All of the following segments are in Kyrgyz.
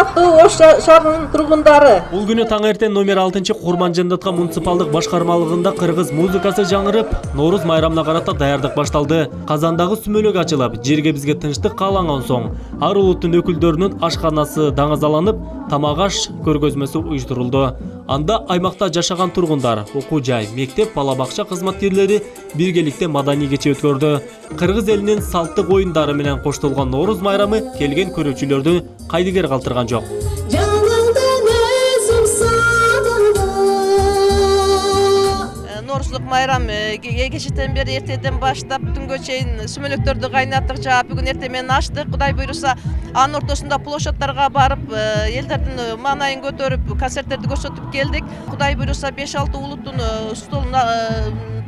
урматтуу Ош шаарынын тургундары. Бул күнү таң эртең номер 6 Курманжандатка муниципалдык башкармалыгында кыргыз музыкасы жаңырып, Нооруз майрамына карата даярдык башталды. Казандагы сүмөлөк ачылып, жерге бизге тынчтык кааланган соң, ар улуттун өкүлдөрүнүн ашканасы даңазаланып, тамак аш көргөзмөсү уюштурулду. Анда аймакта жашаган тургундар, окуу жай, мектеп, бала бакча кызматкерлери биргеликте маданий кече өткөрдү. Кыргыз элинин салттык оюндары менен коштолгон Нооруз майрамы келген көрүүчүлөрдү кайдыгер калтырган жок. Нооруздук майрам кечтен бери эртеден баштап түнгө чейин сүмөлөктөрдү кайнаттык, жаап бүгүн эртең менен ачтык. Кудай буйруса, анын ортосунда площадтарга барып, элдердин маанайын көтөрүп, концерттерди көрсөтүп келдик. Кудай буйруса 5-6 улуттун столун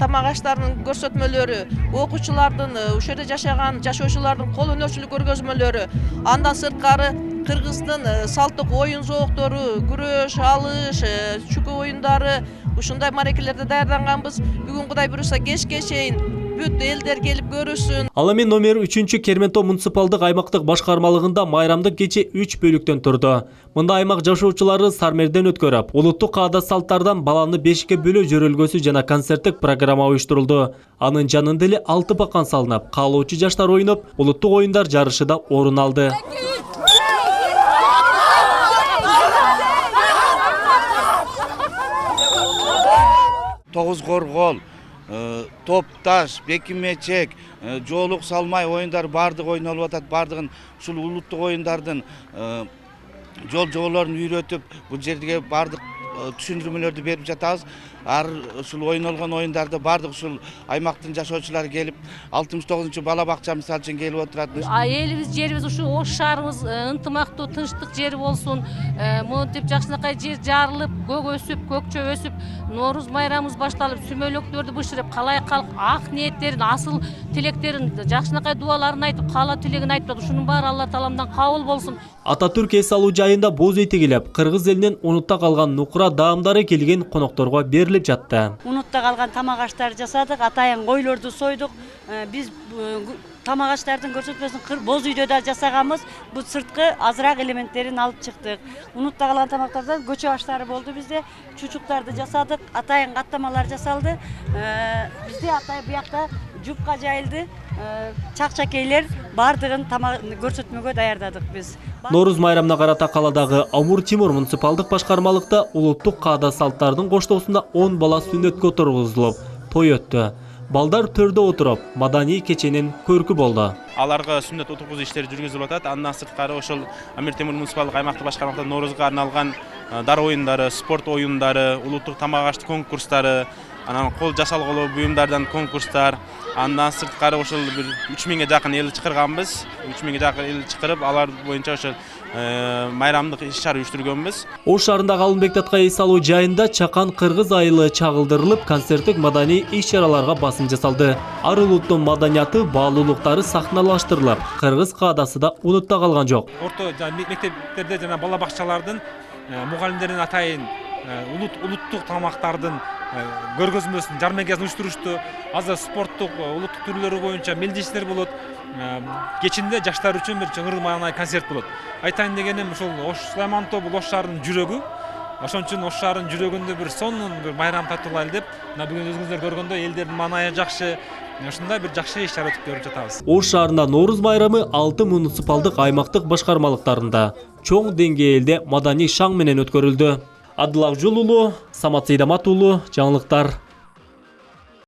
тамак аштарынын көрсөтмөлөрү, окуучулардын, ушул жерде жашаган жашоочулардын кол өнөрчүлүк көргөзмөлөрү, андан сырткары кыргыздын салттык оюн жооктору, күрөш, алыш, чүкө оюндары, ушундай марекелерде даярданганбыз. Бүгүн Кудай буйруса кечке чейин бүт элдер келип көрүшсүн. Ал эми номер 3 Керменто муниципалдык аймактык башкармалыгында майрамдык кече 3 бөлүктөн турду. Мында аймак жашоочулары сармерден өткөрүп, улуттук каада салттардан баланы бешикке бөлөө жөрөлгөсү жана концерттик программа уюштурулду. Анын жанында эле 6 бакан салынып, каалоочу жаштар ойноп, улуттук оюндар жарышында орун алды. Тогуз коргол, топ таш, бекимечек, жоолук салмай оюндар бардыгы ойнолуп атат. Бардыгын ушул улуттук оюндардын жол-жоолорун үйрөтүп, бул жерге бардык түшүндүрмөлөрдү берип жатабыз. Ар ушул ойнолгон оюндарды бардык ушул аймактын жашоочулары келип, 69 бала бакча мисалы үчүн келип отурат. Элибиз, жерибиз, ушу Ош шаарыбыз ынтымактуу, тынчтык жер болсун. Монтип жакшынакай жер жарылып, көк өсүп, көкчө өсүп, Нооруз майрамыбыз башталып, сүмөлөктөрдү бышырып, калай калк ак ниеттерин, асыл тилектерин, жакшынакай дуаларын айтып, каала тилегин айтып, ушунун баары Алла Тааламдан кабыл болсун. Ататүрк эс алуу жайында боз үй тигилип, кыргыз элинин унутта калган нукура даамдары келген конокторго берилип жатты. Унутта калган тамак аштарды жасадык, атайын койлорду сойдук. Биз тамак аштардын көрсөтмөсүн боз үйдө да жасаганбыз. Бул сырткы азыраак элементтерин алып чыктык. Унутта калган тамактардан көчө аштары болду бизде. Чучуктарды жасадык, атайын каттамалар жасалды. Бизде атайын буякта жупка жайылды. Чак-чакейлер бардыгын көрсөтмөгө даярдадык биз. Нооруз майрамына карата каладагы Амур Тимур муниципалдык башкармалыкта улуттук каада салттардын коштоосунда 10 бала сүннөткө отургузулуп, той өттү. Балдар төрдө отуруп, маданий кеченин көркү болду. Аларга сүннөт отургузуу иштери жүргүзүлүп атат. Андан сырткары ошол Амир Темур муниципалдык аймактык башкармалыкта Ноорузга арналган дар оюндары, спорт оюндары, улуттук тамак аш конкурстары, анан кол жасалгылоо буюмдардан конкурстар, андан сырткары ошол 3000ге жакын эл чакырганбыз. 3000ге жакын эл чакырып, алар боюнча ошол майрамдык иш-чара уюштурганбыз. Ош шаарындагы Алымбек Татка эс алуу жайында чакан кыргыз айылы чагылдырылып, концерттик маданий иш-чараларга басым жасалды. Ар улуттун маданияты, баалуулуктары сахналаштырылып, кыргыз каадасы да унутта калган жок. Орто мектептерде жана бала бакчалардын мугалимдердин атайын улуттук тамактардын көргөзмөсүн, жармеңкесин уюштурушту. Азыр спорттук улуттук түрлөрү боюнча мелдештер болот. Кечинде жаштар үчүн бир чоңур маанай концерт болот. Айтайын дегеним, ушул Ош Сулаймантоо бул Ош шаарынын жүрөгү. Ошон үчүн Ош шаарынын жүрөгүндө бир сонун бир майрам тартуулайлы деп, бүгүн өзүңүздөр көргөндө элдердин маанайы жакшы, ошондой бир жакшы иш-чара өтүп көрүп жатабыз. Ош шаарында Нооруз майрамы 6 муниципалдык аймактык башкармалыктарында чоң деңгээлде маданий шаң менен өткөрүлдү. Адыл Акжол уулу, Самат Сейдамат уулу, жаңылыктар.